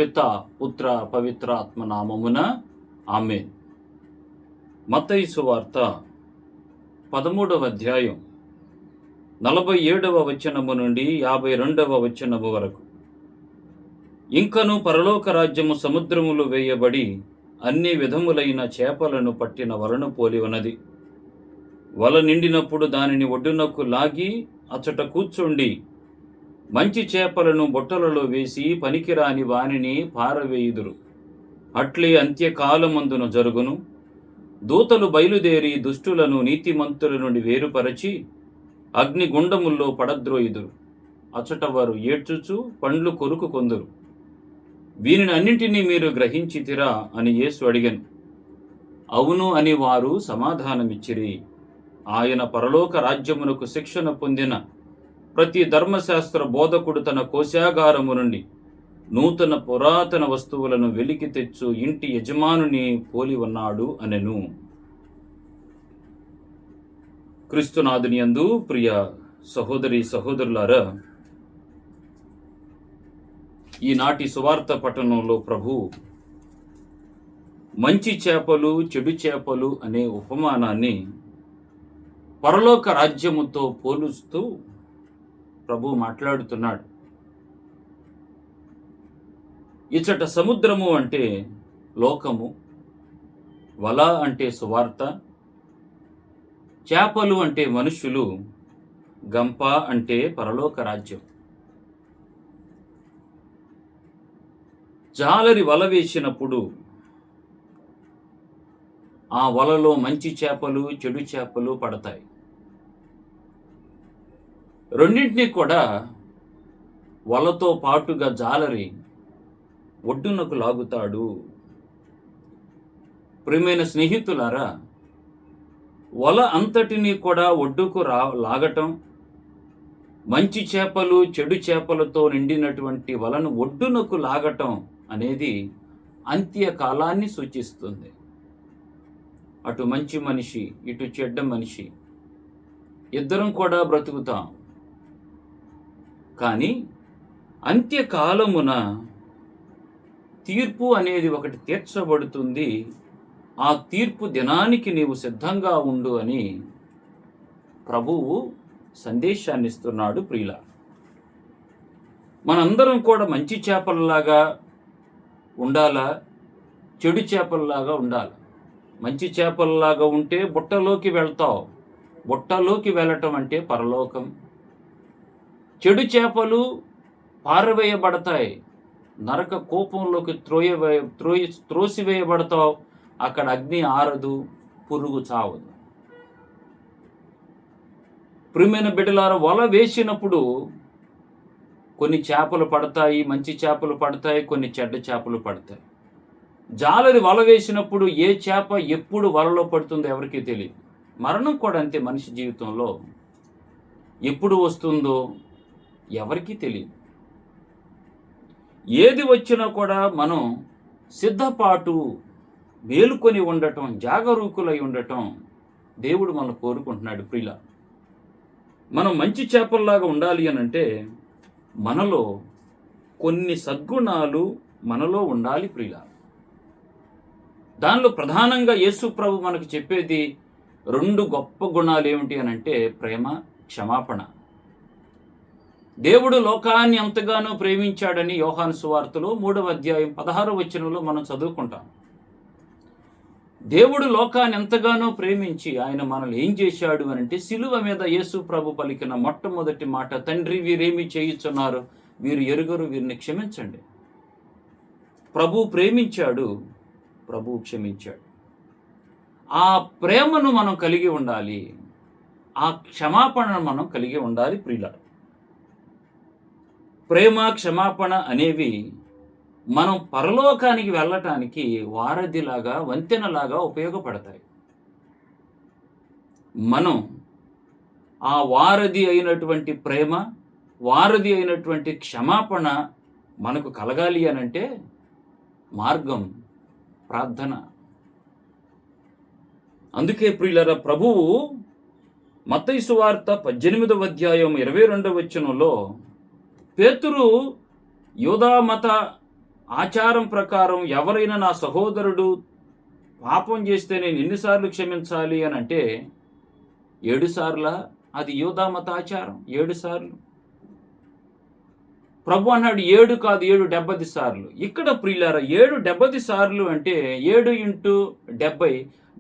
పిత పుత్ర పవిత్ర ఆత్మ నామమున ఆమేన్. మత్తయి సువార్త 13వ అధ్యాయం 47వ వచనము నుండి 52వ వచనము వరకు. ఇంకను పరలోక రాజ్యము సముద్రములు వేయబడి అన్ని విధములైన చేపలను పట్టిన వలను పోలి ఉన్నది. వల నిండినప్పుడు దానిని ఒడ్డునకు లాగి అచ్చట కూర్చుండి మంచి చేపలను బుట్టలలో వేసి పనికిరాని వానిని పారవేయుదురు. అట్లే అంత్యకాలమందున జరుగును. దూతలు బయలుదేరి దుష్టులను నీతిమంతుల నుండి వేరుపరచి అగ్నిగుండముల్లో పడద్రోయుదురు. అచ్చట వారు ఏడ్చుచు పండ్లు కొరుకు కొందురు. వీనిని అన్నింటినీ మీరు గ్రహించితిరా అని యేసు అడిగెను. అవును అని వారు సమాధానమిచ్చిరి. ఆయన పరలోక రాజ్యమునకు శిక్షణ పొందిన ప్రతి ధర్మశాస్త్ర బోధకుడు తన కోశాగారము నుండి నూతన పురాతన వస్తువులను వెలికి తెచ్చు ఇంటి యజమానుని పోలి ఉన్నాడు అనెను. క్రీస్తునాథుని యందు ప్రియ సహోదరి సహోదరులారా, ఈనాటి సువార్త పఠనంలో ప్రభు మంచి చేపలు చెడు చేపలు అనే ఉపమానాన్ని పరలోక రాజ్యముతో పోలుస్తూ ప్రభు మాట్లాడుతున్నాడు. ఇచ్చట సముద్రము అంటే లోకము, వల అంటే సువార్త, చేపలు అంటే మనుష్యులు, గంప అంటే పరలోక రాజ్యం. జాలరి వల వేసినప్పుడు ఆ వలలో మంచి చేపలు చెడు చేపలు పడతాయి. రెండింటినీ కూడా వలతో పాటుగా జాలరి ఒడ్డునకు లాగుతాడు. ప్రియమైన స్నేహితులారా, వల అంతటినీ కూడా ఒడ్డుకు లాగటం, మంచి చేపలు చెడు చేపలతో నిండినటువంటి వలను ఒడ్డునకు లాగటం అనేది అంత్యకాలాన్ని సూచిస్తుంది. అటు మంచి మనిషి ఇటు చెడ్డ మనిషి ఇద్దరం కూడా బ్రతుకుతాం. కానీ అంత్యకాలమున తీర్పు అనేది ఒకటి తీర్చబడుతుంది. ఆ తీర్పు దినానికి నీవు సిద్ధంగా ఉండు అని ప్రభువు సందేశాన్ని ఇస్తున్నాడు. ప్రియుల, మనందరం కూడా మంచి చేపలలాగా ఉండాలా, చెడు చేపలలాగా ఉండాలి. మంచి చేపలలాగా ఉంటే బుట్టలోకి వెళ్తావు. బుట్టలోకి వెళ్ళటం అంటే పరలోకం. చెడు చేపలు పారవేయబడతాయి, నరక కోపంలోకి త్రోసివేయబడతావు. అక్కడ అగ్ని ఆరదు, పురుగు చావదు. ప్రియమైన బిడ్డలారా, వల వేసినప్పుడు కొన్ని చేపలు పడతాయి, మంచి చేపలు పడతాయి, కొన్ని చెడ్డ చేపలు పడతాయి. జాలరి వల వేసినప్పుడు ఏ చేప ఎప్పుడు వలలో పడుతుందో ఎవరికీ తెలియదు. మరణం కూడా అంతే. మనిషి జీవితంలో ఎప్పుడు వస్తుందో ఎవరికీ తెలియదు. ఏది వచ్చినా కూడా మనం సిద్ధపాటు, మేలుకొని ఉండటం, జాగరూకులై ఉండటం దేవుడు మనం కోరుకుంటున్నాడు. ప్రియుల, మనం మంచి చేపల్లాగా ఉండాలి అని అంటే మనలో కొన్ని సద్గుణాలు మనలో ఉండాలి. ప్రియుల, దానిలో ప్రధానంగా యేసు ప్రభు మనకు చెప్పేది 2 గొప్ప గుణాలు ఏమిటి అని అంటే ప్రేమ, క్షమాపణ. దేవుడు లోకాన్ని ఎంతగానో ప్రేమించాడని యోహాను సువార్తలో 3వ అధ్యాయం 16వ వచనంలో మనం చదువుకుంటాం. దేవుడు లోకాన్ని ఎంతగానో ప్రేమించి ఆయన మనల్ని ఏం చేశాడు అని అంటే సిలువ మీద యేసు ప్రభు పలికిన మొట్టమొదటి మాట, తండ్రి వీరేమి చేయుచున్నారు, వీరు ఎరుగరు, వీరిని క్షమించండి. ప్రభు ప్రేమించాడు, ప్రభు క్షమించాడు. ఆ ప్రేమను మనం కలిగి ఉండాలి, ఆ క్షమాపణను మనం కలిగి ఉండాలి. ప్రియులారా, ప్రేమ క్షమాపణ అనేవి మనం పరలోకానికి వెళ్ళటానికి వారధిలాగా, వంతెనలాగా ఉపయోగపడతాయి. మనం ఆ వారధి అయినటువంటి ప్రేమ, వారధి అయినటువంటి క్షమాపణ మనకు కలగాలి అనంటే మార్గం ప్రార్థన. అందుకే ప్రియులారా, ప్రభువు మత్తయి సువార్త 18వ అధ్యాయం 22వ వచనంలో పేతురు యూదా మత ఆచారం ప్రకారం ఎవరైనా నా సహోదరుడు పాపం చేస్తే నేను ఎన్నిసార్లు క్షమించాలి అని అంటే 7 సార్లా? అది యూదా మతాచారం. 7 సార్లు. ప్రభు అన్నాడు 7 కాదు 7 70 సార్లు. ఇక్కడ ప్రియులారా 7 70 సార్లు అంటే 7 ఇంటూ 70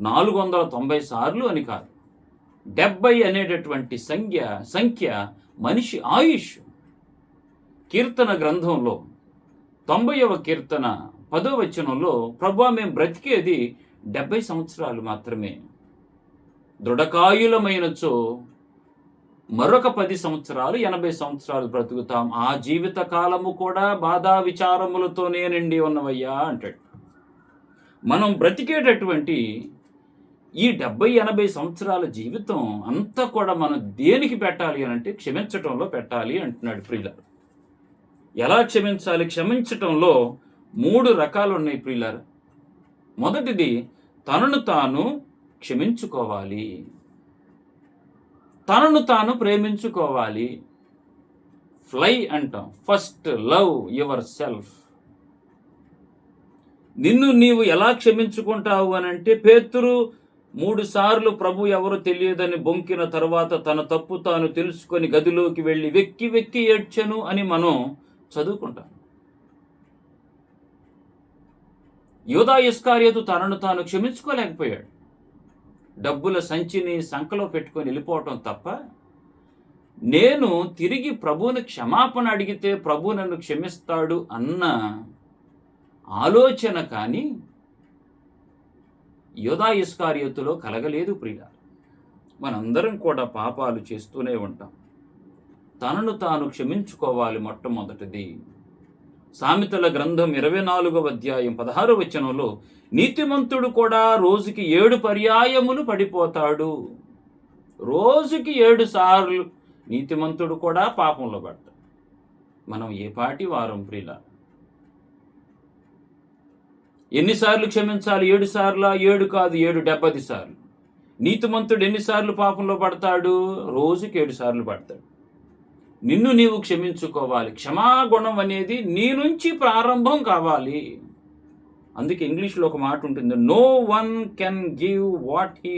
490 సార్లు అని కాదు. 70 అనేటటువంటి సంఖ్య మనిషి ఆయుష్. కీర్తన గ్రంథంలో 90వ కీర్తన 10వ వచనంలో ప్రభువా మేము బ్రతికేది 70 సంవత్సరాలు మాత్రమే, దృఢకాయులమైనచో మరొక 10 సంవత్సరాలు 80 సంవత్సరాలు బ్రతుకుతాం, ఆ జీవిత కాలము కూడా బాధా విచారములతోనే నిండి ఉన్నవయ్యా అంటాడు. మనం బ్రతికేటటువంటి ఈ 70-80 సంవత్సరాల జీవితం అంతా కూడా మనం దేనికి పెట్టాలి అని అంటే క్షమించటంలో పెట్టాలి అంటున్నాడు ప్రియులారు. ఎలా క్షమించాలి? క్షమించటంలో 3 రకాలు ఉన్నాయి ప్రియులారు. మొదటిది తనను తాను క్షమించుకోవాలి, తనను తాను ప్రేమించుకోవాలి. ఫ్లై అంటాం. First love your self. నిన్ను నీవు ఎలా క్షమించుకుంటావు అని అంటే పేతురు 3 సార్లు ప్రభు ఎవరు తెలియదని బొంకిన తర్వాత తన తప్పు తాను తెలుసుకొని గదిలోకి వెళ్ళి వెక్కి వెక్కి ఏడ్చెను అని మనం చదువుకుంటాం. యూదా ఇస్కారియోతు తనను తాను క్షమించుకోలేకపోయాడు. డబ్బుల సంచిని సంకలో పెట్టుకొని వెళ్ళిపోవటం తప్ప నేను తిరిగి ప్రభువుని క్షమాపణ అడిగితే ప్రభు నన్ను క్షమిస్తాడు అన్న ఆలోచన కానీ యూదా ఇస్కారియోతులో కలగలేదు ప్రియుల. మనందరం కూడా పాపాలు చేస్తూనే ఉంటాం. తనను తాను క్షమించుకోవాలి మొట్టమొదటిది. సామెతల గ్రంథం 24వ అధ్యాయం 16వ వచనంలో నీతిమంతుడు కూడా రోజుకి 7 పర్యాయములు పడిపోతాడు. రోజుకి 7 సార్లు నీతిమంతుడు కూడా పాపంలో పడతాడు. మనం ఏ పాటి వారం ప్రియుల? ఎన్నిసార్లు క్షమించాలి? 7 సార్లా? 7 కాదు 7 70 సార్లు. నీతిమంతుడు ఎన్నిసార్లు పాపంలో పడతాడు? రోజుకి 7 సార్లు పడతాడు. నిన్ను నీవు క్షమించుకోవాలి. క్షమాగుణం అనేది నీ నుంచి ప్రారంభం కావాలి. అందుకే ఇంగ్లీష్లో ఒక మాట ఉంటుంది, no one can give what he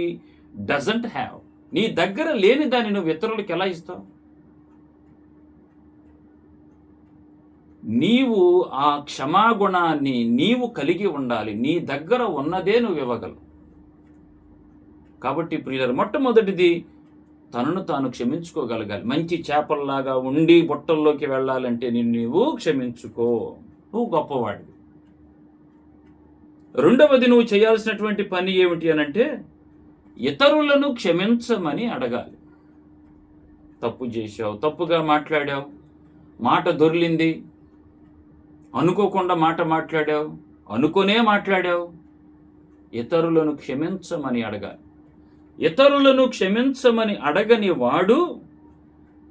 doesn't have. నీ దగ్గర లేని దాన్ని నువ్వు ఇతరులకు ఎలా ఇస్తావు? నీవు ఆ క్షమాగుణాన్ని నీవు కలిగి ఉండాలి. నీ దగ్గర ఉన్నదే నువ్వు ఇవ్వగలవు. కాబట్టి ప్రియులారా, మొట్టమొదటిది తనను తాను క్షమించుకోగలగాలి. మంచి చేపల్లాగా ఉండి బుట్టల్లోకి వెళ్ళాలంటే నీవు క్షమించుకో, నువ్వు గొప్పవాడివి. రెండవది నువ్వు చేయాల్సినటువంటి పని ఏమిటి అనంటే ఇతరులను క్షమించమని అడగాలి. తప్పు చేశావు, తప్పుగా మాట్లాడావు, మాట దొర్లింది, అనుకోకుండా మాట మాట్లాడావు, అనుకునే మాట్లాడావు, ఇతరులను క్షమించమని అడగాలి. ఇతరులను క్షమించమని అడగని వాడు,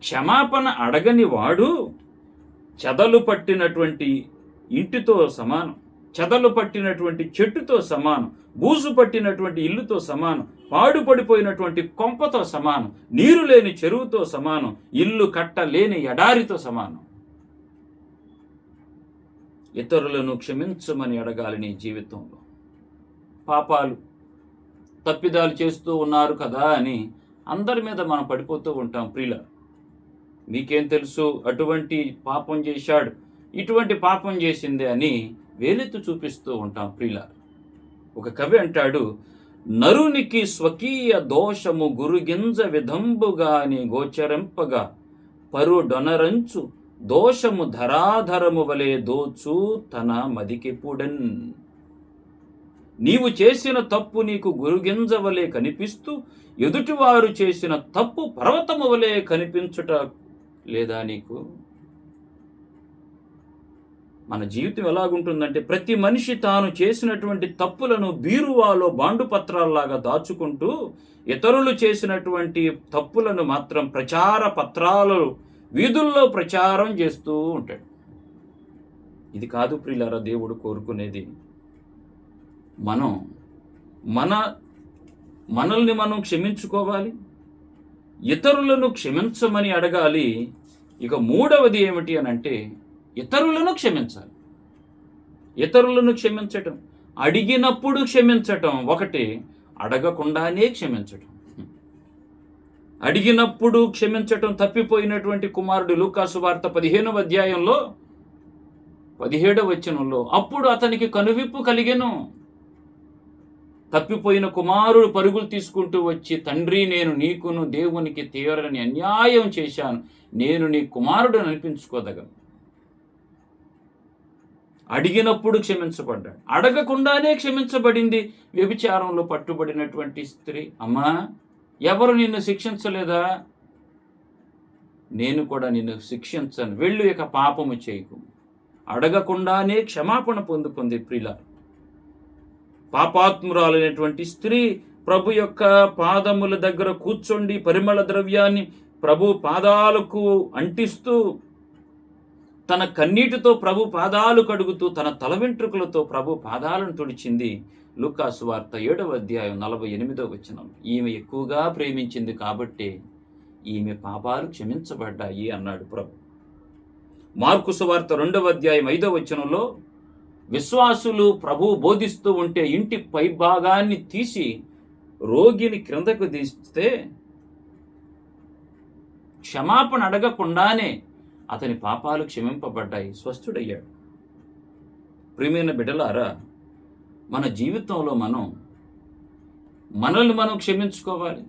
క్షమాపణ అడగని వాడు చెదలు పట్టినటువంటి ఇంటితో సమానం, చెదలు పట్టినటువంటి చెట్టుతో సమానం, బూజు పట్టినటువంటి ఇల్లుతో సమానం, పాడుపడిపోయినటువంటి కొంపతో సమానం, నీరు లేని చెరువుతో సమానం, ఇల్లు కట్టలేని ఎడారితో సమానం. ఇతరులను క్షమించమని అడగాలి నీ జీవితంలో. పాపాలు తప్పిదాలు చేస్తూ ఉన్నారు కదా అని అందరి మీద మనం పడిపోతూ ఉంటాం ప్రియుల. మీకేం తెలుసు అటువంటి పాపం చేశాడు, ఇటువంటి పాపం చేసిందే అని వేలెత్తు చూపిస్తూ ఉంటాం ప్రియుల. ఒక కవి అంటాడు, నరునికి స్వకీయ దోషము గురుగింజ విధంబుగాని గోచరింపగా పరుడొనరంచు దోషము ధరాధరము వలె దోచు తన మదికెప్పుడన్. నీవు చేసిన తప్పు నీకు గురుగింజ వలె కనిపిస్తూ ఎదుటివారు చేసిన తప్పు పర్వతము వలె కనిపించుట లేదా నీకు? మన జీవితం ఎలాగుంటుందంటే ప్రతి మనిషి తాను చేసినటువంటి తప్పులను బీరువాలో బాండు పత్రాల్లాగా దాచుకుంటూ ఇతరులు చేసినటువంటి తప్పులను మాత్రం ప్రచార పత్రాలు వీధుల్లో ప్రచారం చేస్తూ ఉంటాడు. ఇది కాదు ప్రియులారా దేవుడు కోరుకునేది. మనల్ని మనం క్షమించుకోవాలి, ఇతరులను క్షమించమని అడగాలి. ఇక మూడవది ఏమిటి అని అంటే ఇతరులను క్షమించాలి. ఇతరులను క్షమించటం, అడిగినప్పుడు క్షమించటం ఒకటి, అడగకుండానే క్షమించటం. అడిగినప్పుడు క్షమించటం తప్పిపోయినటువంటి కుమారుడు లూకాసు వార్త 15వ అధ్యాయంలో 17వ వచనంలో, అప్పుడు అతనికి కనువిప్పు కలిగెను. తప్పిపోయిన కుమారుడు పరుగులు తీసుకుంటూ వచ్చి, తండ్రి, నేను నీకును దేవునికి తీరని అన్యాయం చేశాను, నేను నీ కుమారుడు అనిపించుకోదగను. అడిగినప్పుడు క్షమించబడ్డాడు, అడగకుండానే క్షమించబడింది. వ్యభిచారంలో పట్టుబడినటువంటి స్త్రీ, అమ్మా, ఎవరు నిన్ను శిక్షించలేదా? నేను కూడా నిన్ను శిక్షించను, వెళ్ళు, ఇక పాపము చేయకు. అడగకుండానే క్షమాపణ పొందుకుంది. ప్రియుల, పాపాత్మురాలైనటువంటి స్త్రీ ప్రభు యొక్క పాదముల దగ్గర కూర్చొండి పరిమళ ద్రవ్యాన్ని ప్రభు పాదాలకు అంటిస్తూ, తన కన్నీటితో ప్రభు పాదాలు కడుగుతూ, తన తల వెంట్రుకలతో ప్రభు పాదాలను తుడిచింది. లూకాసు వార్త 7వ అధ్యాయం 48వ వచనం. ఈమె ఎక్కువగా ప్రేమించింది కాబట్టి ఈమె పాపాలు క్షమించబడ్డాయి అన్నాడు ప్రభు. మార్కు సువార్త 2వ అధ్యాయం 5వ వచనంలో, విశ్వాసులు ప్రభువు బోధిస్తూ ఉంటే ఇంటి పైభాగాన్ని తీసి రోగిని క్రిందకు దిస్తే క్షమాపణ అడగకుండానే అతని పాపాలు క్షమింపబడ్డాయి, స్వస్థుడయ్యాడు. ప్రియమైన బిడ్డలారా, మన జీవితంలో మనల్ని మనం క్షమించుకోవాలి,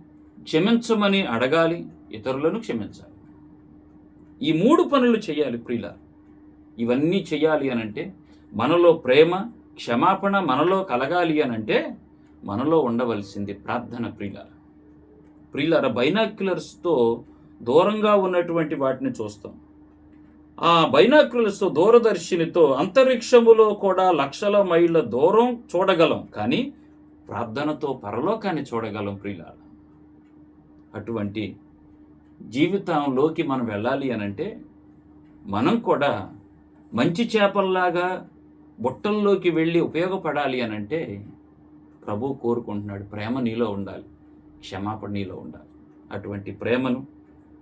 క్షమించమని అడగాలి, ఇతరులను క్షమించాలి. ఈ 3 పనులు చేయాలి ప్రియుల. ఇవన్నీ చేయాలి అనంటే, మనలో ప్రేమ, క్షమాపణ మనలో కలగాలి అనంటే మనలో ఉండవలసింది ప్రార్థన. ప్రియులారా, బైనాక్యులర్స్తో దూరంగా ఉన్నటువంటి వాటిని చూస్తాం. ఆ బైనాక్యులర్స్తో, దూరదర్శినితో అంతరిక్షములో కూడా లక్షల మైళ్ళ దూరం చూడగలం, కానీ ప్రార్థనతో పరలోకాన్ని చూడగలం. ప్రియులారా, అటువంటి జీవితంలోకి మనం వెళ్ళాలి అనంటే, మనం కూడా మంచి చేపల్లాగా బుట్టల్లోకి వెళ్ళి ఉపయోగపడాలి అనంటే ప్రభువు కోరుకుంటున్నాడు. ప్రేమ నీలో ఉండాలి, క్షమాపణ నీలో ఉండాలి. అటువంటి ప్రేమను,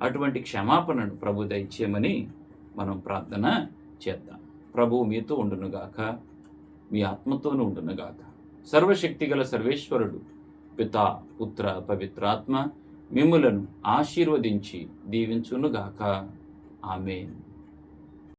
అటువంటి క్షమాపణను ప్రభు దయచేయమని మనం ప్రార్థన చేద్దాం. ప్రభువు మీతో ఉండునుగాక, మీ ఆత్మతోనూ ఉండునుగాక. సర్వశక్తిగల సర్వేశ్వరుడు పితా, పుత్ర, పవిత్రాత్మ మిమ్ములను ఆశీర్వదించి దీవించునుగాక. ఆమేన్.